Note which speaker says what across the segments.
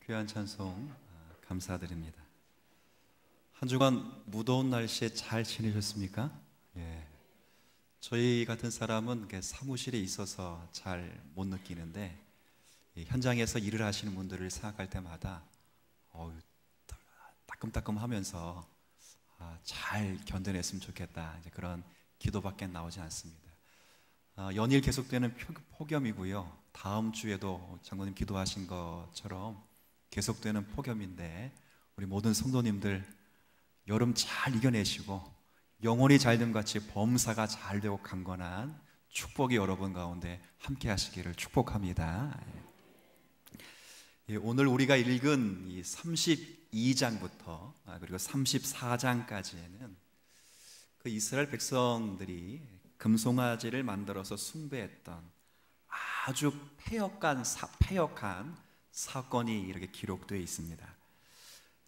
Speaker 1: 귀한 찬송 감사드립니다. 한 주간 무더운 날씨에 잘 지내셨습니까? 예. 저희 같은 사람은 사무실에 있어서 잘 못 느끼는데 현장에서 일을 하시는 분들을 생각할 때마다 따끔따끔하면서 잘 견뎌냈으면 좋겠다, 이제 그런 기도밖에 나오지 않습니다. 연일 계속되는 폭염이고요. 다음 주에도 장로님 기도하신 것처럼 계속되는 폭염인데 우리 모든 성도님들 여름 잘 이겨내시고 영혼이 잘됨 같이 범사가 잘 되고 강건한 축복이 여러분 가운데 함께 하시기를 축복합니다. 오늘 우리가 읽은 이 32장부터 그리고 34장까지에는 그 이스라엘 백성들이 금송아지를 만들어서 숭배했던 아주 패역한 사건이 이렇게 기록되어 있습니다.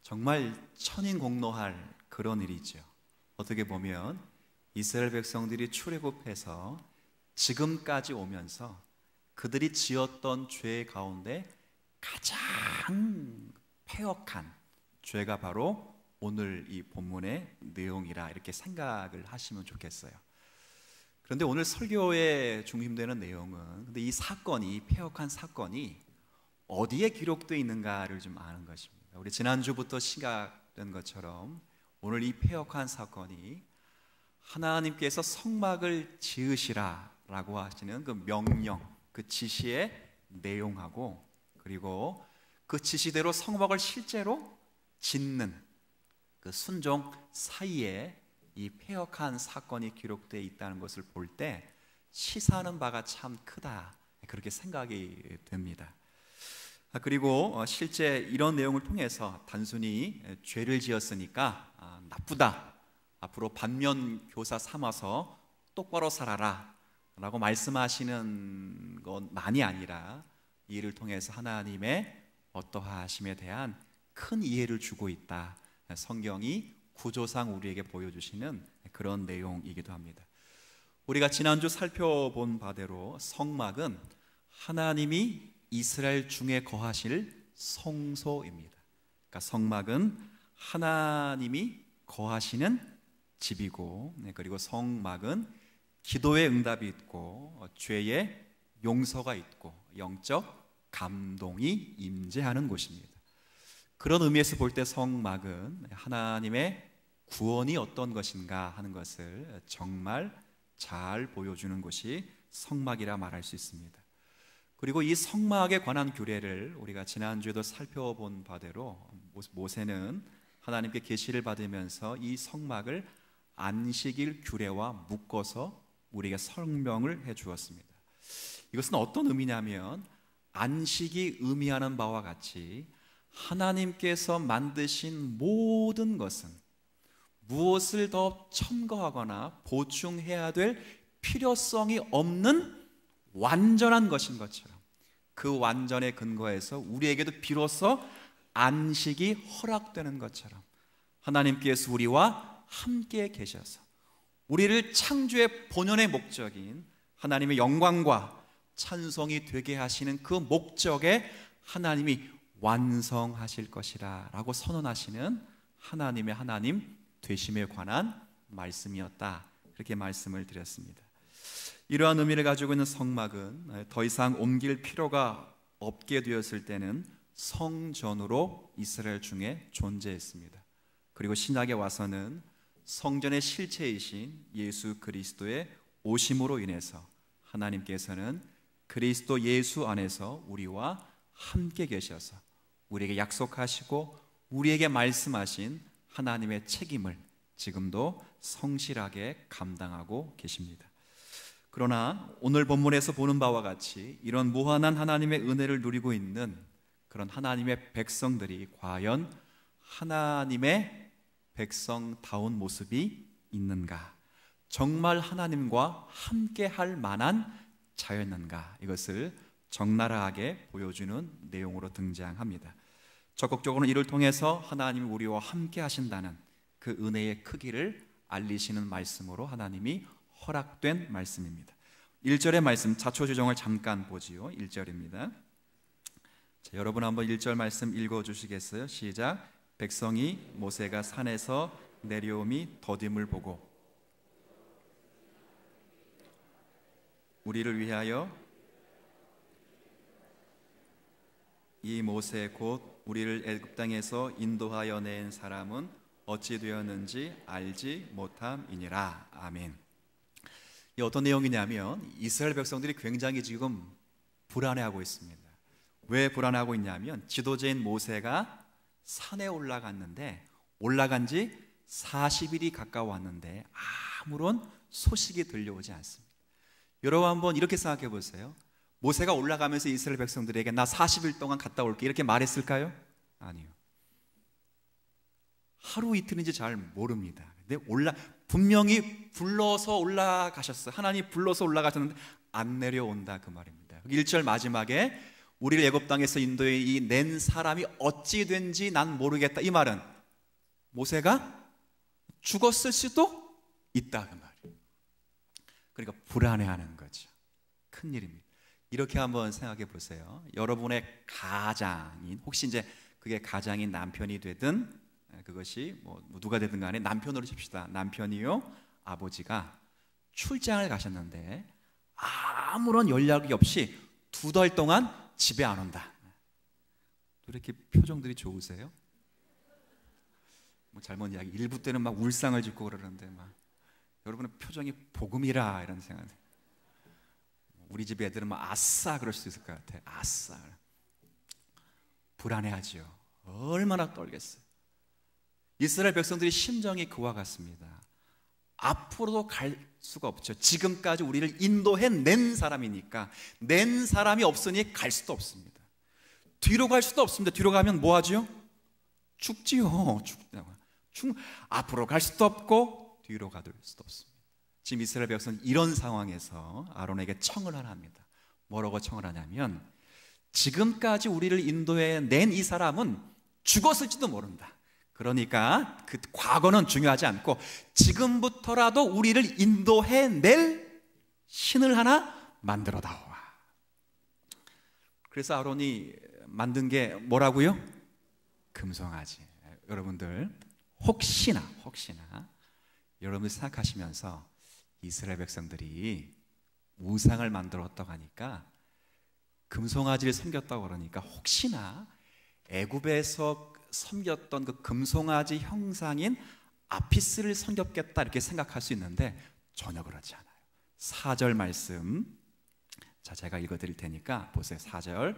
Speaker 1: 정말 천인공노할 그런 일이죠. 어떻게 보면 이스라엘 백성들이 출애굽해서 지금까지 오면서 그들이 지었던 죄 가운데 가장 패역한 죄가 바로 오늘 이 본문의 내용이라 이렇게 생각을 하시면 좋겠어요. 그런데 오늘 설교에 중심되는 내용은 근데 이 사건이, 패역한 사건이 어디에 기록되어 있는가를 좀 아는 것입니다. 우리 지난주부터 시작된 것처럼 오늘 이 패역한 사건이 하나님께서 성막을 지으시라 라고 하시는 그 명령, 그 지시의 내용하고 그리고 그 지시대로 성막을 실제로 짓는 그 순종 사이에 이 패역한 사건이 기록되어 있다는 것을 볼 때 시사하는 바가 참 크다, 그렇게 생각이 됩니다. 그리고 실제 이런 내용을 통해서 단순히 죄를 지었으니까 나쁘다, 앞으로 반면교사 삼아서 똑바로 살아라 라고 말씀하시는 것만이 아니라 이 일을 통해서 하나님의 어떠하심에 대한 큰 이해를 주고 있다, 성경이 구조상 우리에게 보여주시는 그런 내용이기도 합니다. 우리가 지난주 살펴본 바대로 성막은 하나님이 이스라엘 중에 거하실 성소입니다. 그러니까 성막은 하나님이 거하시는 집이고, 그리고 성막은 기도의 응답이 있고 죄의 용서가 있고 영적 감동이 임재하는 곳입니다. 그런 의미에서 볼 때 성막은 하나님의 구원이 어떤 것인가 하는 것을 정말 잘 보여주는 곳이 성막이라 말할 수 있습니다. 그리고 이 성막에 관한 규례를 우리가 지난주에도 살펴본 바대로 모세는 하나님께 계시를 받으면서 이 성막을 안식일 규례와 묶어서 우리에게 설명을 해 주었습니다. 이것은 어떤 의미냐면 안식이 의미하는 바와 같이 하나님께서 만드신 모든 것은 무엇을 더 첨가하거나 보충해야 될 필요성이 없는 완전한 것인 것처럼 그 완전의 근거에서 우리에게도 비로소 안식이 허락되는 것처럼 하나님께서 우리와 함께 계셔서 우리를 창조의 본연의 목적인 하나님의 영광과 찬송이 되게 하시는 그 목적에 하나님이 완성하실 것이라 라고 선언하시는 하나님의 하나님 되심에 관한 말씀이었다, 그렇게 말씀을 드렸습니다. 이러한 의미를 가지고 있는 성막은 더 이상 옮길 필요가 없게 되었을 때는 성전으로 이스라엘 중에 존재했습니다. 그리고 신약에 와서는 성전의 실체이신 예수 그리스도의 오심으로 인해서 하나님께서는 그리스도 예수 안에서 우리와 함께 계셔서 우리에게 약속하시고 우리에게 말씀하신 하나님의 책임을 지금도 성실하게 감당하고 계십니다. 그러나 오늘 본문에서 보는 바와 같이 이런 무한한 하나님의 은혜를 누리고 있는 그런 하나님의 백성들이 과연 하나님의 백성다운 모습이 있는가, 정말 하나님과 함께 할 만한 자였는가, 이것을 적나라하게 보여주는 내용으로 등장합니다. 적극적으로 이를 통해서 하나님이 우리와 함께 하신다는 그 은혜의 크기를 알리시는 말씀으로 하나님이 허락된 말씀입니다. 1절의 말씀 자초지종을 잠깐 보지요. 1절입니다. 자, 여러분 한번 1절 말씀 읽어주시겠어요? 시작. 백성이 모세가 산에서 내려옴이 더딤을 보고 우리를 위하여 이 모세 곧 우리를 애굽 땅에서 인도하여 낸 사람은 어찌 되었는지 알지 못함이니라. 아멘. 이 어떤 내용이냐면 이스라엘 백성들이 굉장히 지금 불안해하고 있습니다. 왜 불안해하고 있냐면 지도자인 모세가 산에 올라갔는데 올라간 지 40일이 가까웠는데 아무런 소식이 들려오지 않습니다. 여러분 한번 이렇게 생각해 보세요. 모세가 올라가면서 이스라엘 백성들에게 나 40일 동안 갔다 올게 이렇게 말했을까요? 아니요. 하루 이틀인지 잘 모릅니다. 근데 분명히 불러서 올라가셨어요. 하나님 불러서 올라가셨는데 안 내려온다 그 말입니다. 1절 마지막에 우리를 애굽 땅에서 인도에 낸 사람이 어찌 된지 난 모르겠다. 이 말은 모세가 죽었을 수도 있다 그 말이에요. 그러니까 불안해하는 거죠. 큰일입니다. 이렇게 한번 생각해 보세요. 여러분의 가장인, 혹시 이제 그게 가장인 남편이 되든 그것이 뭐 누가 되든 간에 남편으로 칩시다. 남편이요 아버지가 출장을 가셨는데 아무런 연락이 없이 2달 동안 집에 안 온다. 이렇게 표정들이 좋으세요? 뭐 잘못 이야기. 일부 때는 막 울상을 짓고 그러는데 막 여러분의 표정이 복음이라 이런 생각. 우리 집 애들은 막 아싸 그럴 수 있을 것 같아. 아싸. 불안해하지요. 얼마나 떨겠어요. 이스라엘 백성들의 심정이 그와 같습니다. 앞으로도 갈 수가 없죠. 지금까지 우리를 인도해 낸 사람이니까 낸 사람이 없으니 갈 수도 없습니다. 뒤로 갈 수도 없습니다. 뒤로 가면 뭐 하죠? 죽지요. 앞으로 갈 수도 없고 뒤로 가둘 수도 없습니다. 지금 이스라엘 백성은 이런 상황에서 아론에게 청을 하나 합니다. 뭐라고 청을 하냐면 지금까지 우리를 인도해 낸 이 사람은 죽었을지도 모른다. 그러니까 그 과거는 중요하지 않고 지금부터라도 우리를 인도해 낼 신을 하나 만들어 다오라. 그래서 아론이 만든 게 뭐라고요? 금송아지. 여러분들 혹시나 여러분들 생각하시면서 이스라엘 백성들이 우상을 만들었다고 하니까 금송아지를 섬겼다고 그러니까 혹시나 애굽에서 섬겼던 그 금송아지 형상인 아피스를 섬겼겠다 이렇게 생각할 수 있는데 전혀 그렇지 않아요. 4절 말씀 자 제가 읽어드릴 테니까 보세요. 4절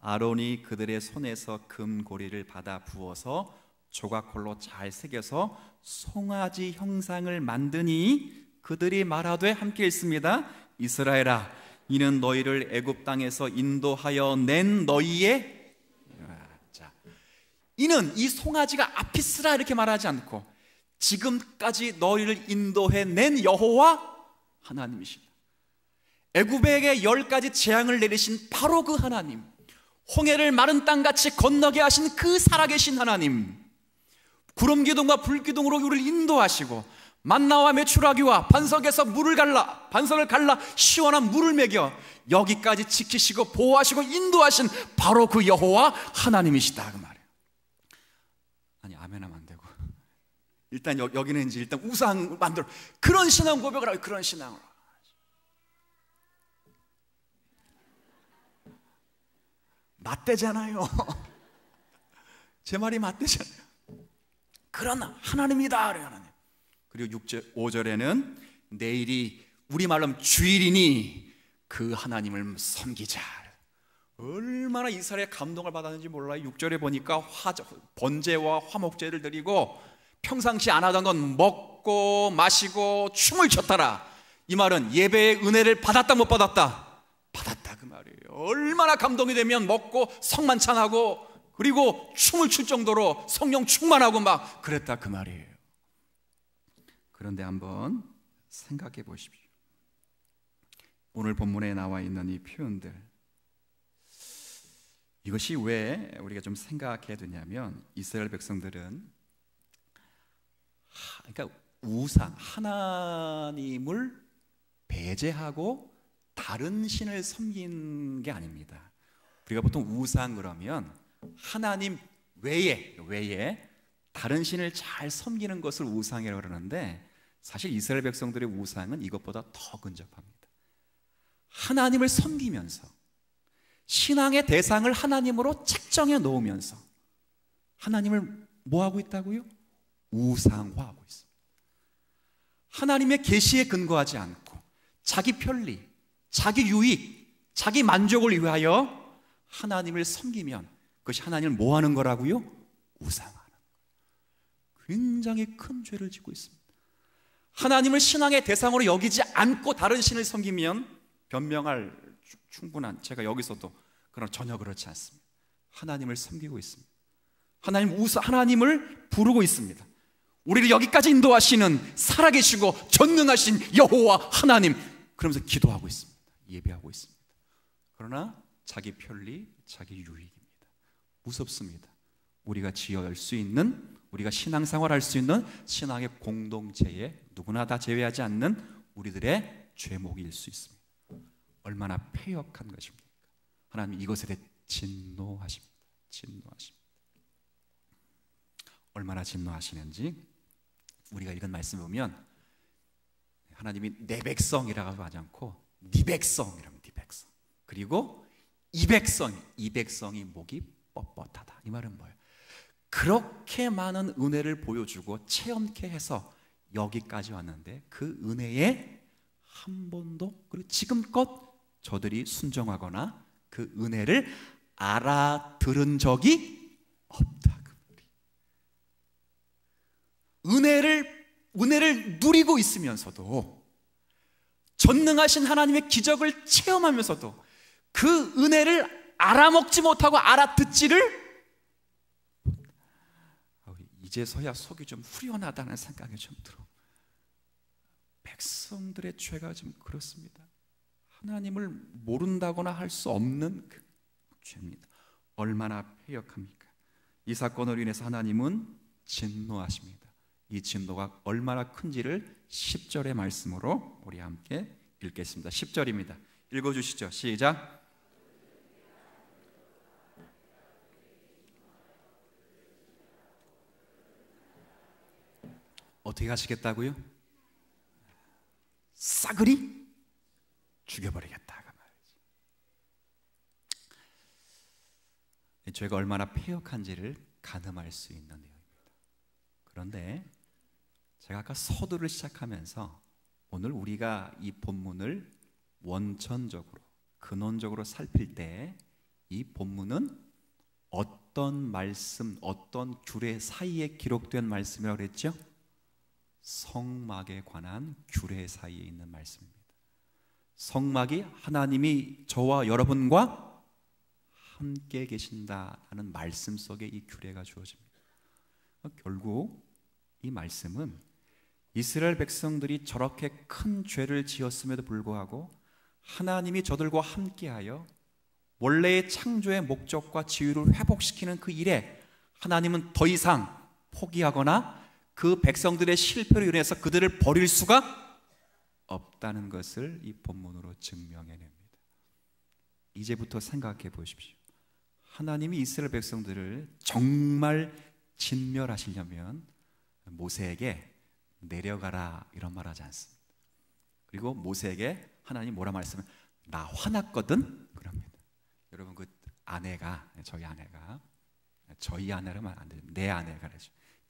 Speaker 1: 아론이 그들의 손에서 금고리를 받아 부어서 조각홀로 잘 새겨서 송아지 형상을 만드니 그들이 말하되 함께 읽습니다. 이스라엘아 이는 너희를 애굽 땅에서 인도하여 낸 너희의 자 이는 이 송아지가 아피스라 이렇게 말하지 않고 지금까지 너희를 인도해 낸 여호와 하나님이십니다. 애굽에게 10가지 재앙을 내리신 바로 그 하나님, 홍해를 마른 땅같이 건너게 하신 그 살아계신 하나님, 구름기둥과 불기둥으로 우리를 인도하시고 만나와 메추라기와 반석을 갈라 시원한 물을 먹여 여기까지 지키시고 보호하시고 인도하신 바로 그 여호와 하나님이시다 그 말이에요. 아니 아멘하면 안 되고 일단 여기는 이제 일단 우상 만들어 그런 신앙 고백을 하고 그런 신앙을 맞대잖아요. 제 말이 맞대잖아요. 그런 하나님이다 하나님. 그리고 5절에는 내일이 우리말로 주일이니 그 하나님을 섬기자. 얼마나 이스라엘의 감동을 받았는지 몰라요. 6절에 보니까 번제와 화목제를 드리고 평상시 안 하던 건 먹고 마시고 춤을 췄더라. 이 말은 예배의 은혜를 받았다 못 받았다? 받았다 그 말이에요. 얼마나 감동이 되면 먹고 성만찬하고 그리고 춤을 출 정도로 성령 충만하고 막 그랬다 그 말이에요. 그런데 한번 생각해 보십시오. 오늘 본문에 나와 있는 이 표현들 이것이 왜 우리가 좀 생각해야 되냐면 이스라엘 백성들은 그러니까 우상 하나님을 배제하고 다른 신을 섬긴 게 아닙니다. 우리가 보통 우상 그러면 하나님 외에 다른 신을 잘 섬기는 것을 우상이라고 그러는데, 사실 이스라엘 백성들의 우상은 이것보다 더 근접합니다. 하나님을 섬기면서 신앙의 대상을 하나님으로 책정해 놓으면서 하나님을 뭐하고 있다고요? 우상화하고 있습니다. 하나님의 계시에 근거하지 않고 자기 편리, 자기 유익, 자기 만족을 위하여 하나님을 섬기면 그것이 하나님을 뭐 하는 거라고요? 우상화하는 거예요. 굉장히 큰 죄를 짓고 있습니다. 하나님을 신앙의 대상으로 여기지 않고 다른 신을 섬기면 변명할 충분한, 제가 여기서도 그러나 전혀 그렇지 않습니다. 하나님을 섬기고 있습니다. 하나님을 부르고 있습니다. 우리를 여기까지 인도하시는 살아계시고 전능하신 여호와 하나님, 그러면서 기도하고 있습니다. 예배하고 있습니다. 그러나 자기 편리, 자기 유익입니다. 무섭습니다. 우리가 지어낼 수 있는, 우리가 신앙생활할 수 있는 신앙의 공동체에 누구나 다 제외하지 않는 우리들의 죄목일 수 있습니다. 얼마나 패역한 것입니까? 하나님 이것에 대해 진노하십니다. 얼마나 진노하시는지 우리가 읽은 말씀 보면, 하나님이 내 백성이라고 하지 않고 네 백성이라면 네 백성, 그리고 이 백성이 목이 뻣뻣하다. 이 말은 뭐예요? 그렇게 많은 은혜를 보여주고 체험케 해서 여기까지 왔는데 그 은혜에 한 번도, 그리고 지금껏 저들이 순종하거나 그 은혜를 알아들은 적이 없다. 은혜를 누리고 있으면서도, 전능하신 하나님의 기적을 체험하면서도 그 은혜를 알아먹지 못하고 알아듣지를, 이제서야 속이 좀 후련하다는 생각이 좀 들어. 백성들의 죄가 좀 그렇습니다. 하나님을 모른다거나 할 수 없는 그 죄입니다. 얼마나 패역합니까? 이 사건으로 인해서 하나님은 진노하십니다. 이 진노가 얼마나 큰지를 10절의 말씀으로 우리 함께 읽겠습니다. 10절입니다. 읽어주시죠. 시작. 어떻게 하시겠다고요? 싸그리 죽여버리겠다 그 말이지. 죄가 얼마나 패역한지를 가늠할 수 있는 내용입니다. 그런데 제가 아까 서두를 시작하면서 오늘 우리가 이 본문을 원천적으로, 근원적으로 살필 때 이 본문은 어떤 말씀, 어떤 규례 사이에 기록된 말씀이라고 그랬죠? 성막에 관한 규례 사이에 있는 말씀입니다. 성막이 하나님이 저와 여러분과 함께 계신다는 말씀 속에 이 규례가 주어집니다. 결국 이 말씀은 이스라엘 백성들이 저렇게 큰 죄를 지었음에도 불구하고 하나님이 저들과 함께하여 원래의 창조의 목적과 지위를 회복시키는 그 일에 하나님은 더 이상 포기하거나 그 백성들의 실패로 인해서 그들을 버릴 수가 없다는 것을 이 본문으로 증명해냅니다. 이제부터 생각해 보십시오. 하나님이 이스라엘 백성들을 정말 진멸하시려면 모세에게 내려가라 이런 말 하지 않습니다. 그리고 모세에게 하나님 뭐라 말씀하면 나 화났거든 그럽니다. 여러분 그 아내가, 저희 아내가, 저희 아내라면 안 돼요. 내 아내가,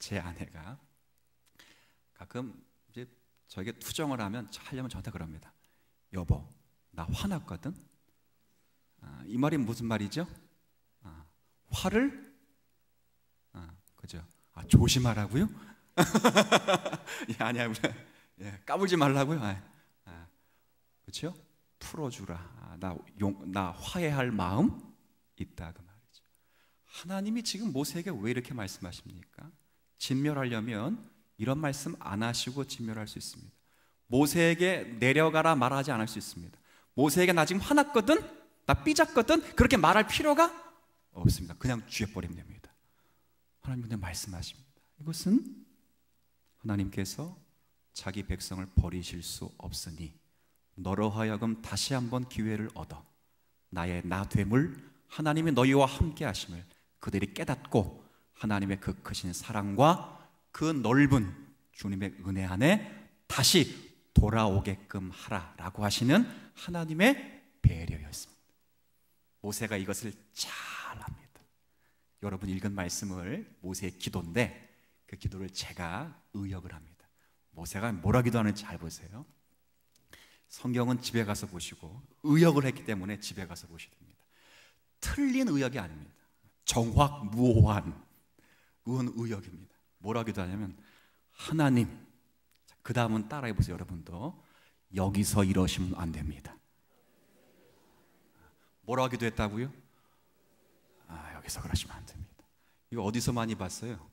Speaker 1: 제 아내가 가끔 이제 저에게 투정을 하면 하려면 저한테 그럽니다. 여보 나 화났거든. 이 말이 무슨 말이죠? 화를 그죠? 조심하라고요? 예, 아니야, 예, 까불지 말라고요. 그렇죠? 풀어주라. 나 화해할 마음 있다 그 말이죠. 하나님이 지금 모세에게 왜 이렇게 말씀하십니까? 진멸하려면 이런 말씀 안 하시고 진멸할 수 있습니다. 모세에게 내려가라 말하지 않을 수 있습니다. 모세에게 나 지금 화났거든, 나 삐졌거든, 그렇게 말할 필요가 없습니다. 그냥 죽여버리면 됩니다. 하나님 그냥 말씀하십니다. 이것은 하나님께서 자기 백성을 버리실 수 없으니 너로 하여금 다시 한번 기회를 얻어 나의 나됨을 하나님이 너희와 함께 하심을 그들이 깨닫고 하나님의 그 크신 사랑과 그 넓은 주님의 은혜 안에 다시 돌아오게끔 하라라고 하시는 하나님의 배려였습니다. 모세가 이것을 잘 압니다. 여러분 읽은 말씀을 모세의 기도인데 그 기도를 제가 의역을 합니다. 모세가 뭐라 기도하는지 잘 보세요. 성경은 집에 가서 보시고 의역을 했기 때문에 집에 가서 보셔야 됩니다. 틀린 의역이 아닙니다. 정확무오한 의역입니다. 뭐라 기도하냐면 하나님, 그 다음은 따라해 보세요. 여러분도 여기서 이러시면 안 됩니다. 뭐라 기도했다고요? 여기서 그러시면 안 됩니다. 이거 어디서 많이 봤어요?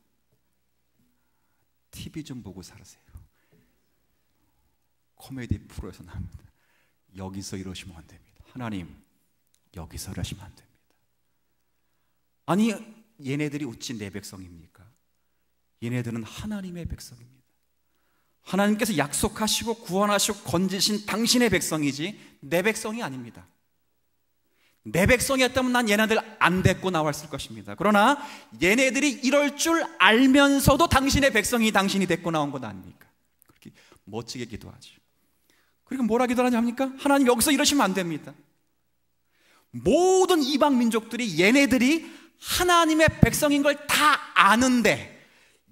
Speaker 1: TV 좀 보고 살으세요. 코미디 프로에서 나옵니다. 여기서 이러시면 안 됩니다. 하나님, 여기서 이러시면 안 됩니다. 아니, 얘네들이 어찌 내 백성입니까? 얘네들은 하나님의 백성입니다. 하나님께서 약속하시고 구원하시고 건지신 당신의 백성이지 내 백성이 아닙니다. 내 백성이었다면 난 얘네들 안 데리고 나왔을 것입니다. 그러나 얘네들이 이럴 줄 알면서도 당신의 백성이 당신이 데리고 나온 것 아닙니까? 그렇게 멋지게 기도하죠. 그리고 뭐라 기도하냐합니까? 하나님 여기서 이러시면 안 됩니다. 모든 이방 민족들이 얘네들이 하나님의 백성인 걸 다 아는데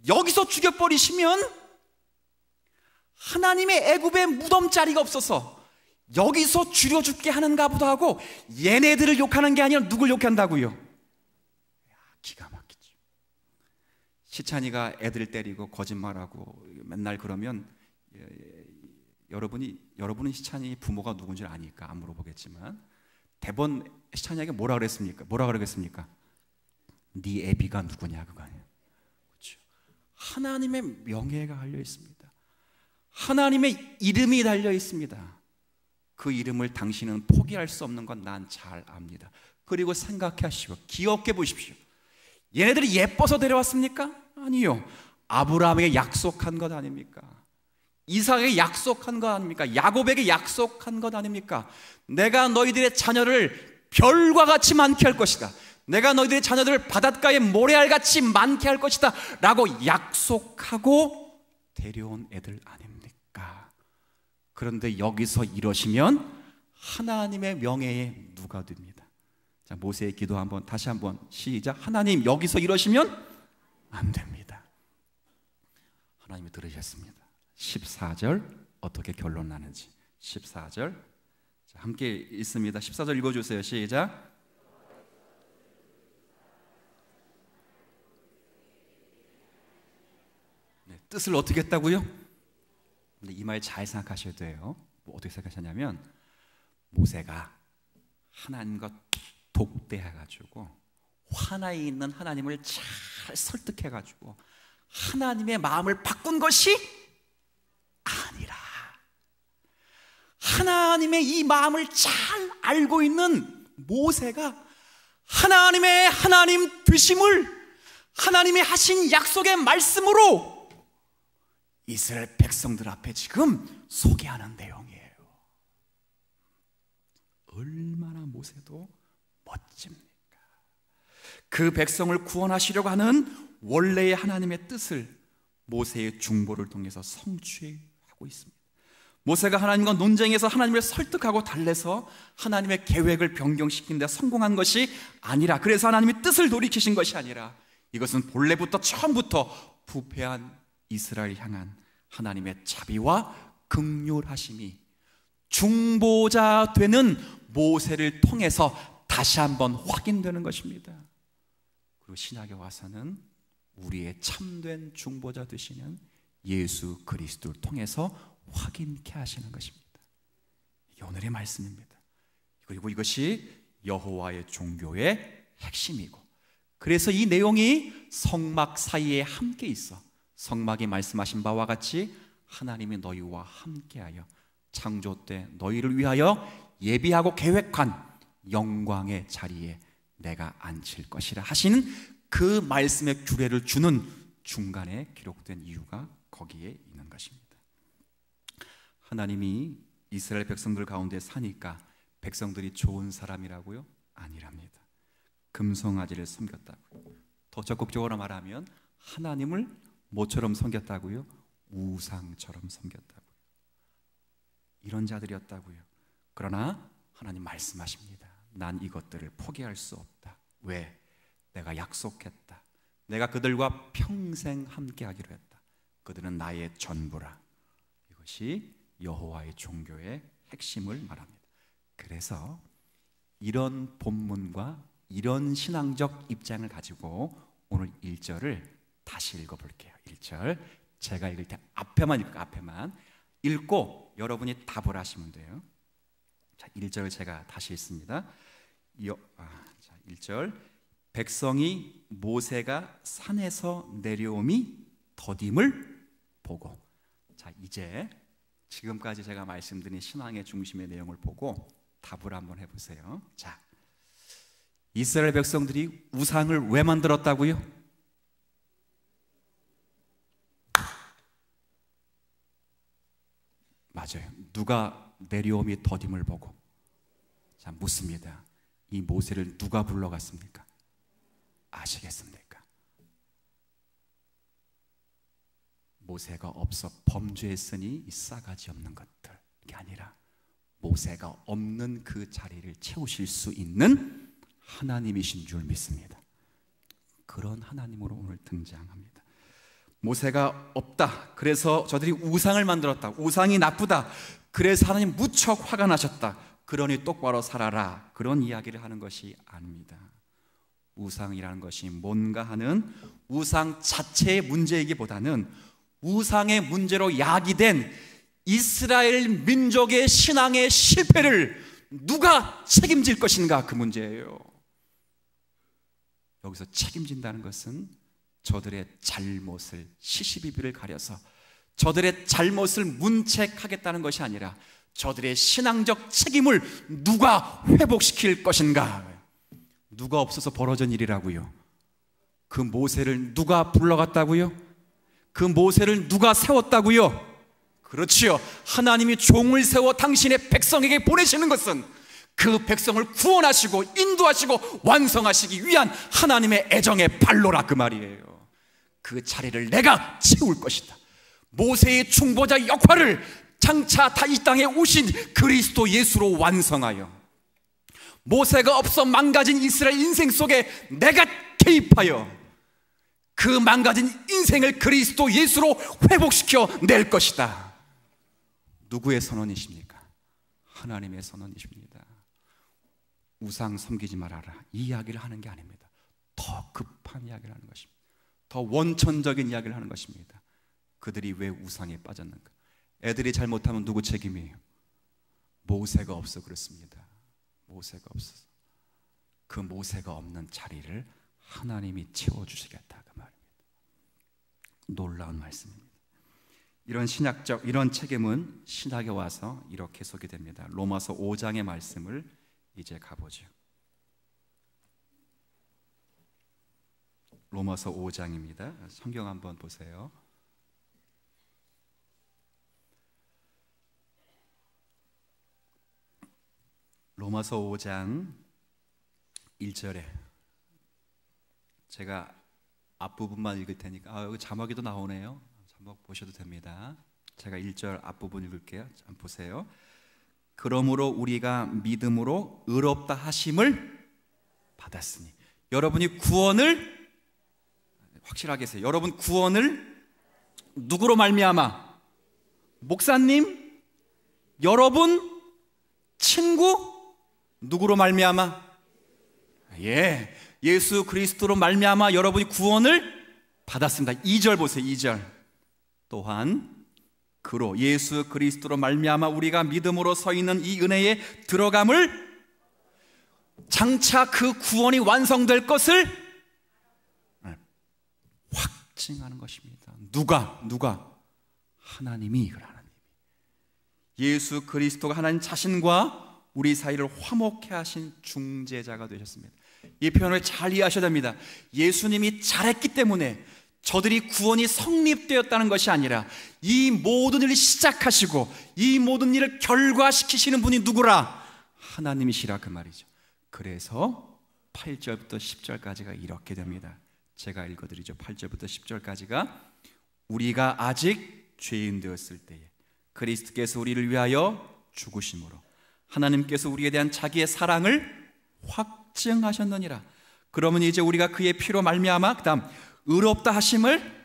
Speaker 1: 여기서 죽여버리시면 하나님의 애굽에 무덤자리가 없어서 여기서 죽여 죽게 하는가 보다 하고 얘네들을 욕하는 게 아니라 누굴 욕한다고요? 기가 막히죠. 시찬이가 애들 때리고 거짓말하고 맨날 그러면 여러분은 시찬이 부모가 누군지 아니까 안 물어보겠지만 대번 시찬이에게 뭐라 그랬습니까? 뭐라 그러겠습니까? 네 애비가 누구냐 그거 아니에요. 그렇죠? 하나님의 명예가 달려 있습니다. 하나님의 이름이 달려 있습니다. 그 이름을 당신은 포기할 수 없는 건 난 잘 압니다. 그리고 생각하시고 기억해 보십시오. 얘네들이 예뻐서 데려왔습니까? 아니요. 아브라함에게 약속한 것 아닙니까? 이삭에게 약속한 것 아닙니까? 야곱에게 약속한 것 아닙니까? 내가 너희들의 자녀를 별과 같이 많게 할 것이다. 내가 너희들의 자녀들을 바닷가의 모래알같이 많게 할 것이다 라고 약속하고 데려온 애들 아닙니까? 그런데 여기서 이러시면 하나님의 명예에 누가 됩니다. 자, 모세의 기도 다시 한번 시작. 하나님 여기서 이러시면 안 됩니다. 하나님이 들으셨습니다. 14절 어떻게 결론 나는지 14절 자, 함께 읽습니다. 14절 읽어주세요. 시작. 네, 뜻을 어떻게 했다고요? 근데 이 말 잘 생각하셔야 돼요. 어떻게 생각하셨냐면 모세가 하나님과 독대해가지고 화나에 있는 하나님을 잘 설득해가지고 하나님의 마음을 바꾼 것이 아니라 하나님의 이 마음을 잘 알고 있는 모세가 하나님의 하나님 되심을 하나님이 하신 약속의 말씀으로 이스라엘 백성들 앞에 지금 소개하는 내용이에요. 얼마나 모세도 멋집니까? 그 백성을 구원하시려고 하는 원래의 하나님의 뜻을 모세의 중보를 통해서 성취하고 있습니다. 모세가 하나님과 논쟁에서 하나님을 설득하고 달래서 하나님의 계획을 변경시키는 데 성공한 것이 아니라, 그래서 하나님이 뜻을 돌이키신 것이 아니라, 이것은 본래부터 처음부터 부패한 이스라엘 향한 하나님의 자비와 긍휼하심이 중보자 되는 모세를 통해서 다시 한번 확인되는 것입니다. 그리고 신약에 와서는 우리의 참된 중보자 되시는 예수 그리스도를 통해서 확인케 하시는 것입니다. 이게 오늘의 말씀입니다. 그리고 이것이 여호와의 종교의 핵심이고, 그래서 이 내용이 성막 사이에 함께 있어 성막이 말씀하신 바와 같이 하나님이 너희와 함께하여 창조 때 너희를 위하여 예비하고 계획한 영광의 자리에 내가 앉힐 것이라 하시는 그 말씀의 규례를 주는 중간에 기록된 이유가 거기에 있는 것입니다. 하나님이 이스라엘 백성들 가운데 사니까 백성들이 좋은 사람이라고요? 아니랍니다. 금송아지를 섬겼다고요. 더 적극적으로 말하면 하나님을 뭐처럼 섬겼다고요? 우상처럼 섬겼다고요. 이런 자들이었다고요. 그러나 하나님 말씀하십니다. 난 이것들을 포기할 수 없다. 왜? 내가 약속했다. 내가 그들과 평생 함께하기로 했다. 그들은 나의 전부라. 이것이 여호와의 종교의 핵심을 말합니다. 그래서 이런 본문과 이런 신앙적 입장을 가지고 오늘 1절을 다시 읽어볼게요. 1절 제가 읽을 때 앞에만 읽고 앞에만 읽고 여러분이 답을 하시면 돼요. 자, 1절 제가 다시 읽습니다. 1절 백성이 모세가 산에서 내려옴이 더딤을 보고. 자, 이제 지금까지 제가 말씀드린 신앙의 중심의 내용을 보고 답을 한번 해보세요. 자, 이스라엘 백성들이 우상을 왜 만들었다고요? 맞아요. 누가 내려옴이 더딤을 보고. 자, 묻습니다. 이 모세를 누가 불러갔습니까? 아시겠습니까? 모세가 없어 범죄했으니 이 싸가지 없는 것들, 이게 아니라 모세가 없는 그 자리를 채우실 수 있는 하나님이신 줄 믿습니다. 그런 하나님으로 오늘 등장합니다. 모세가 없다. 그래서 저들이 우상을 만들었다. 우상이 나쁘다. 그래서 하나님 무척 화가 나셨다. 그러니 똑바로 살아라. 그런 이야기를 하는 것이 아닙니다. 우상이라는 것이 뭔가 하는 우상 자체의 문제이기보다는 우상의 문제로 야기된 이스라엘 민족의 신앙의 실패를 누가 책임질 것인가, 그 문제예요. 여기서 책임진다는 것은 저들의 잘못을, 시시비비를 가려서 저들의 잘못을 문책하겠다는 것이 아니라 저들의 신앙적 책임을 누가 회복시킬 것인가. 누가 없어서 벌어진 일이라고요. 그 모세를 누가 불러갔다고요? 그 모세를 누가 세웠다고요? 그렇지요. 하나님이 종을 세워 당신의 백성에게 보내시는 것은 그 백성을 구원하시고 인도하시고 완성하시기 위한 하나님의 애정의 발로라, 그 말이에요. 그 자리를 내가 채울 것이다. 모세의 중보자 역할을 장차 다 이 땅에 오신 그리스도 예수로 완성하여 모세가 없어 망가진 이스라엘 인생 속에 내가 개입하여 그 망가진 인생을 그리스도 예수로 회복시켜 낼 것이다. 누구의 선언이십니까? 하나님의 선언이십니다. 우상 섬기지 말아라, 이 이야기를 하는 게 아닙니다. 더 급한 이야기를 하는 것입니다. 더 원천적인 이야기를 하는 것입니다. 그들이 왜 우상에 빠졌는가? 애들이 잘못하면 누구 책임이에요? 모세가 없어 그렇습니다. 모세가 없어서. 그 모세가 없는 자리를 하나님이 채워주시겠다, 그 말입니다. 놀라운 말씀입니다. 이런 신학적, 이런 책임은 신학에 와서 이렇게 소개됩니다. 로마서 5장의 말씀을 이제 가보죠. 로마서 5장입니다. 성경 한번 보세요. 로마서 5장 1절에 제가 앞부분만 읽을 테니까 여기 자막에도 나오네요. 자막 보셔도 됩니다. 제가 1절 앞부분 읽을게요. 한번 보세요. 그러므로 우리가 믿음으로 의롭다 하심을 받았으니. 여러분이 구원을 확실하게 하세요. 여러분 구원을 누구로 말미암아? 목사님? 여러분? 친구? 누구로 말미암아? 예수 그리스도로 말미암아 여러분이 구원을 받았습니다. 2절 보세요. 2절. 또한 그로 예수 그리스도로 말미암아 우리가 믿음으로 서 있는 이 은혜에 들어감을, 장차 그 구원이 완성될 것을 확증하는 것입니다. 누가? 하나님이. 하나님이. 예수 그리스도가 하나님 자신과 우리 사이를 화목케 하신 중재자가 되셨습니다. 이 표현을 잘 이해하셔야 됩니다. 예수님이 잘했기 때문에 저들이 구원이 성립되었다는 것이 아니라 이 모든 일을 시작하시고 이 모든 일을 결과시키시는 분이 누구라? 하나님이시라, 그 말이죠. 그래서 8절부터 10절까지가 이렇게 됩니다. 제가 읽어드리죠. 8절부터 10절까지가 우리가 아직 죄인 되었을 때에 그리스도께서 우리를 위하여 죽으심으로 하나님께서 우리에 대한 자기의 사랑을 확증하셨느니라. 그러면 이제 우리가 그의 피로 말미암아 그다음 의롭다 하심을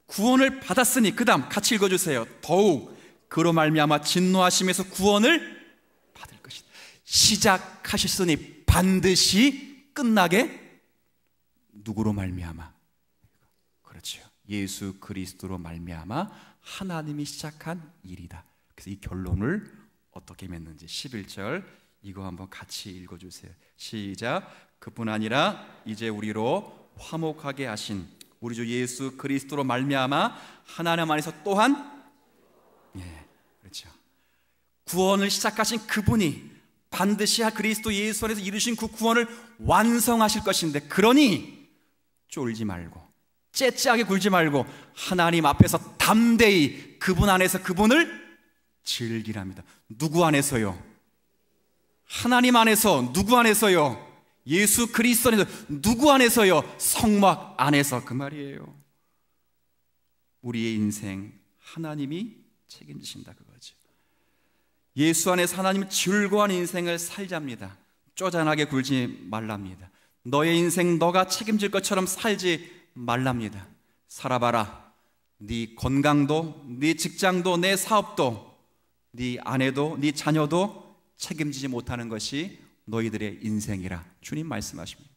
Speaker 1: 구원을 받았으니 그다음 같이 읽어주세요. 더욱 그로 말미암아 진노하심에서 구원을 받을 것이다. 시작하셨으니 반드시 끝나게 누구로 말미암아? 그렇죠. 예수 그리스도로 말미암아 하나님이 시작한 일이다. 그래서 이 결론을 어떻게 맺는지 11절 이거 한번 같이 읽어주세요. 시작. 그뿐 아니라 이제 우리로 화목하게 하신 우리 주 예수 그리스도로 말미암아 하나님 안에서 또한 그렇죠. 구원을 시작하신 그분이 반드시 그리스도 예수 안에서 이루신 그 구원을 완성하실 것인데, 그러니 쫄지 말고 째째하게 굴지 말고 하나님 앞에서 담대히 그분 안에서 그분을 즐기랍니다. 누구 안에서요? 하나님 안에서. 누구 안에서요? 예수 그리스도 안에서. 누구 안에서요? 성막 안에서. 그 말이에요. 우리의 인생 하나님이 책임지신다 그거죠. 예수 안에서 하나님은 즐거운 인생을 살잡니다. 쪼잔하게 굴지 말랍니다. 너의 인생 너가 책임질 것처럼 살지 말랍니다. 살아봐라. 네 건강도, 네 직장도, 내 사업도, 네 아내도, 네 자녀도 책임지지 못하는 것이 너희들의 인생이라 주님 말씀하십니다.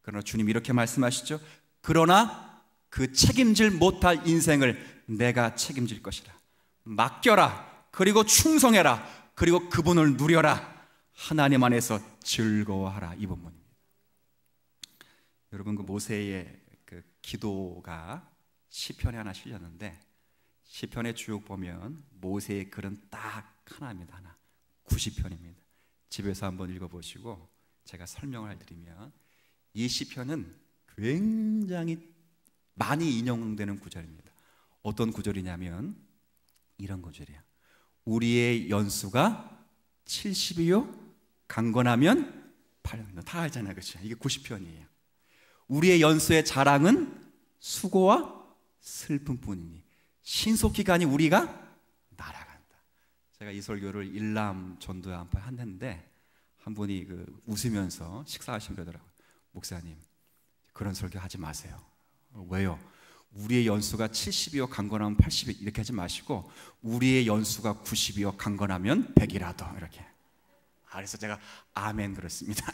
Speaker 1: 그러나 주님 이렇게 말씀하시죠. 그러나 그 책임질 못할 인생을 내가 책임질 것이라. 맡겨라. 그리고 충성해라. 그리고 그분을 누려라. 하나님 안에서 즐거워하라. 이 본문입니다. 여러분, 그 모세의 그 기도가 시편에 하나 실렸는데, 시편에 쭉 보면 모세의 글은 딱 하나입니다. 하나. 90편입니다. 집에서 한번 읽어보시고 제가 설명을 해드리면, 이 시편은 굉장히 많이 인용되는 구절입니다. 어떤 구절이냐면 이런 구절이에요. 우리의 연수가 70이요 강건하면 800. 다 알잖아요, 그렇죠? 이게 90편이에요. 우리의 연수의 자랑은 수고와 슬픔뿐이니 신속히 가니 우리가 날아간다. 제가 이 설교를 일남 전도회 한번 했는데 한 분이 웃으면서 식사하시면 그러더라고요. 목사님, 그런 설교 하지 마세요. 왜요? 우리의 연수가 70이요 강건하면 80이 이렇게 하지 마시고 우리의 연수가 90이요 강건하면 100이라도 이렇게. 그래서 제가 아멘 그렇습니다.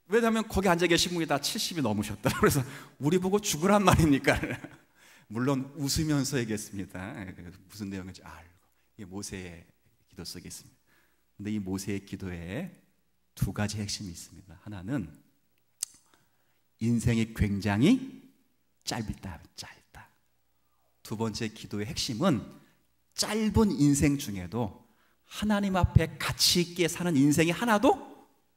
Speaker 1: 왜냐하면 거기 앉아 계신 분이 다 70이 넘으셨다. 그래서 우리 보고 죽으란 말입니까? 물론 웃으면서 얘기했습니다. 무슨 내용인지 알고. 이게 모세의 기도 속에 있습니다. 근데 이 모세의 기도에 두 가지 핵심이 있습니다. 하나는 인생이 굉장히 짧다. 두 번째 기도의 핵심은 짧은 인생 중에도 하나님 앞에 가치 있게 사는 인생이 하나도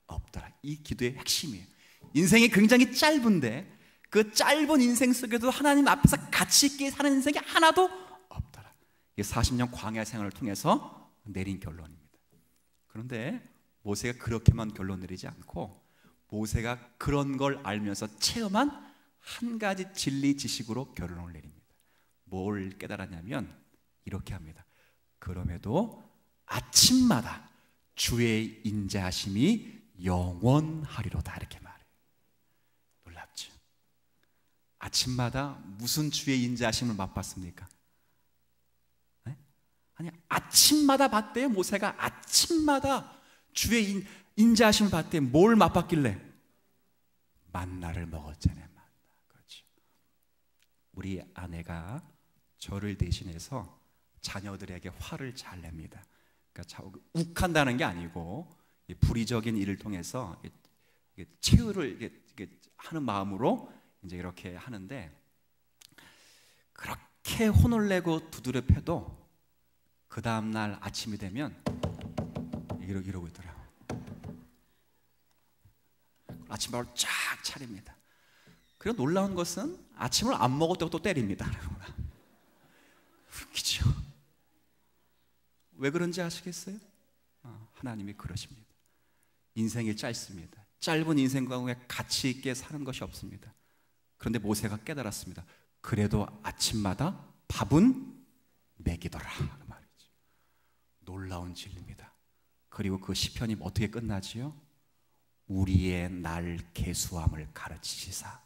Speaker 1: 없더라. 이 기도의 핵심이에요. 인생이 굉장히 짧은데 그 짧은 인생 속에도 하나님 앞에서 가치 있게 사는 인생이 하나도 없더라. 이게 40년 광야 생활을 통해서 내린 결론입니다. 그런데 모세가 그렇게만 결론 내리지 않고 모세가 그런 걸 알면서 체험한 한 가지 진리 지식으로 결론을 내립니다. 뭘 깨달았냐면 이렇게 합니다. 그럼에도 아침마다 주의 인자하심이 영원하리로다. 이렇게 말해요. 놀랍죠? 아침마다 무슨 주의 인자하심을 맛봤습니까? 네? 아니, 아침마다 봤대요. 모세가 아침마다 주의 인자하심을 봤대요. 뭘 맛봤길래? 만나를 먹었잖아요. 만나. 그렇죠. 우리 아내가 저를 대신해서 자녀들에게 화를 잘 냅니다. 그러니까 욱한다는 게 아니고 불의적인 일을 통해서 최후를 하는 마음으로 이제 이렇게 하는데, 그렇게 혼을 내고 두드려 패도 그 다음 날 아침이 되면 이러고 있더라고요. 아침 바로 쫙 차립니다. 그리고 놀라운 것은 아침을 안 먹었다고 또 때립니다. 웃기죠? 왜 그런지 아시겠어요? 하나님이 그러십니다. 인생이 짧습니다. 짧은 인생 가운데 가치 있게 사는 것이 없습니다. 그런데 모세가 깨달았습니다. 그래도 아침마다 밥은 먹이더라 그 말이죠. 놀라운 진리입니다. 그리고 그 시편이 어떻게 끝나지요? 우리의 날 계수함을 가르치시사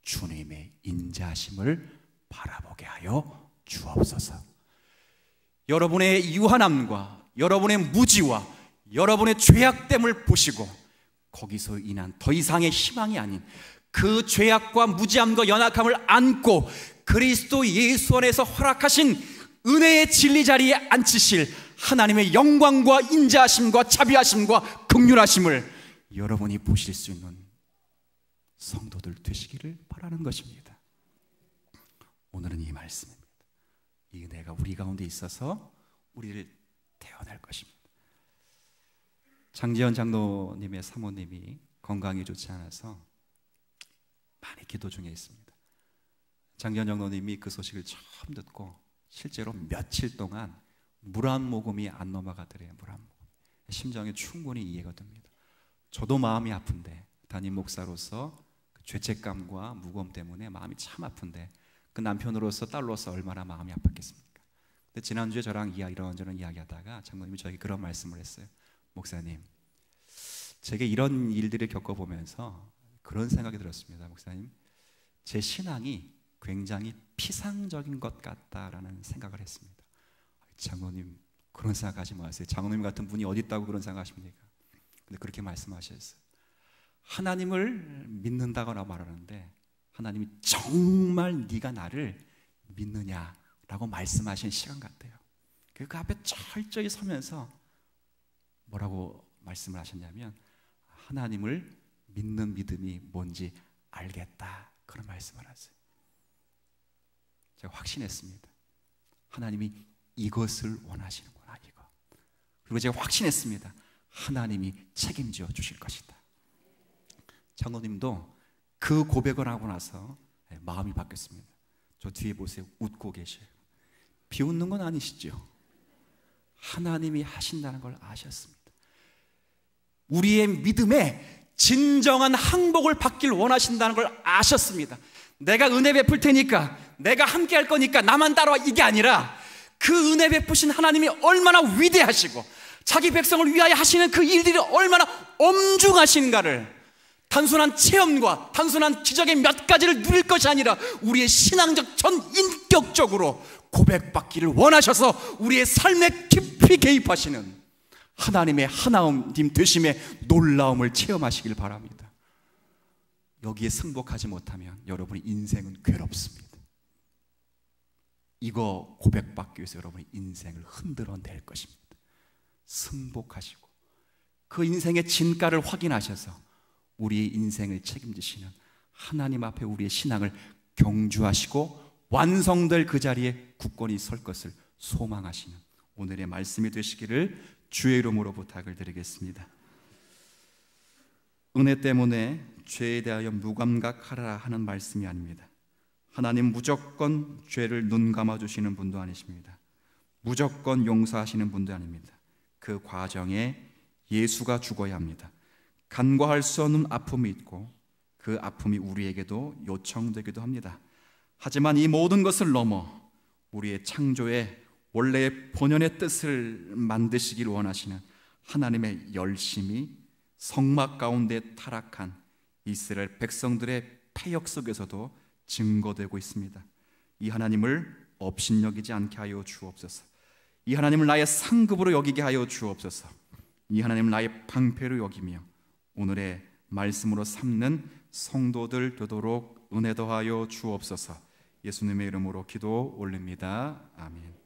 Speaker 1: 주님의 인자하심을 바라보게 하여 주옵소서. 여러분의 유한함과 여러분의 무지와 여러분의 죄악됨을 보시고 거기서 인한 더 이상의 희망이 아닌 그 죄악과 무지함과 연약함을 안고 그리스도 예수 안에서 허락하신 은혜의 진리 자리에 앉히실 하나님의 영광과 인자하심과 자비하심과 긍휼하심을 여러분이 보실 수 있는 성도들 되시기를 바라는 것입니다. 오늘은 이 말씀입니다. 이 은혜가 우리 가운데 있어서 우리를 태어날 것입니다. 장지현 장로님의 사모님이 건강이 좋지 않아서 많이 기도 중에 있습니다. 장지현 장로님이 그 소식을 처음 듣고 실제로 며칠 동안 물 한 모금이 안 넘어가더래요. 물 한 모금. 심정이 충분히 이해가 됩니다. 저도 마음이 아픈데 담임 목사로서 그 죄책감과 무거움 때문에 마음이 참 아픈데 그 남편으로서 딸로서 얼마나 마음이 아팠겠습니까? 근데 지난주에 저랑 이런저런 이야기하다가 장로님이 저에게 그런 말씀을 했어요. 목사님, 제게 이런 일들을 겪어보면서 그런 생각이 들었습니다. 목사님, 제 신앙이 굉장히 피상적인 것 같다라는 생각을 했습니다. 장로님, 그런 생각하지 마세요. 장로님 같은 분이 어디 있다고 그런 생각하십니까? 근데 그렇게 말씀하셨어요. 하나님을 믿는다거나 말하는데 하나님이 정말 네가 나를 믿느냐라고 말씀하신 시간 같아요. 그 앞에 철저히 서면서 뭐라고 말씀을 하셨냐면 하나님을 믿는 믿음이 뭔지 알겠다 그런 말씀을 하세요. 제가 확신했습니다. 하나님이 이것을 원하시는구나 이거. 그리고 제가 확신했습니다. 하나님이 책임져 주실 것이다. 장로님도 그 고백을 하고 나서 마음이 바뀌었습니다. 저 뒤에 보세요. 웃고 계셔요. 비웃는 건 아니시죠? 하나님이 하신다는 걸 아셨습니다. 우리의 믿음에 진정한 항복을 받길 원하신다는 걸 아셨습니다. 내가 은혜 베풀 테니까, 내가 함께 할 거니까 나만 따라와, 이게 아니라 그 은혜 베푸신 하나님이 얼마나 위대하시고 자기 백성을 위하여 하시는 그 일들이 얼마나 엄중하신가를 단순한 체험과 단순한 기적의 몇 가지를 누릴 것이 아니라 우리의 신앙적 전 인격적으로 고백받기를 원하셔서 우리의 삶에 깊이 개입하시는 하나님의 하나님 되심의 놀라움을 체험하시길 바랍니다. 여기에 승복하지 못하면 여러분의 인생은 괴롭습니다. 이거 고백받기 위해서 여러분의 인생을 흔들어낼 것입니다. 승복하시고 그 인생의 진가를 확인하셔서 우리의 인생을 책임지시는 하나님 앞에 우리의 신앙을 경주하시고 완성될 그 자리에 굳건히 설 것을 소망하시는 오늘의 말씀이 되시기를 주의 이름으로 부탁을 드리겠습니다. 은혜 때문에 죄에 대하여 무감각하라 하는 말씀이 아닙니다. 하나님 무조건 죄를 눈 감아주시는 분도 아니십니다. 무조건 용서하시는 분도 아닙니다. 그 과정에 예수가 죽어야 합니다. 간과할 수 없는 아픔이 있고 그 아픔이 우리에게도 요청되기도 합니다. 하지만 이 모든 것을 넘어 우리의 창조의 원래의 본연의 뜻을 만드시길 원하시는 하나님의 열심이 성막 가운데 타락한 이스라엘 백성들의 패역 속에서도 증거되고 있습니다. 이 하나님을 업신여기지 않게 하여 주옵소서. 이 하나님을 나의 상급으로 여기게 하여 주옵소서. 이 하나님을 나의 방패로 여기며 오늘의 말씀으로 삼는 성도들 되도록 은혜 더하여 주옵소서. 예수님의 이름으로 기도 올립니다. 아멘.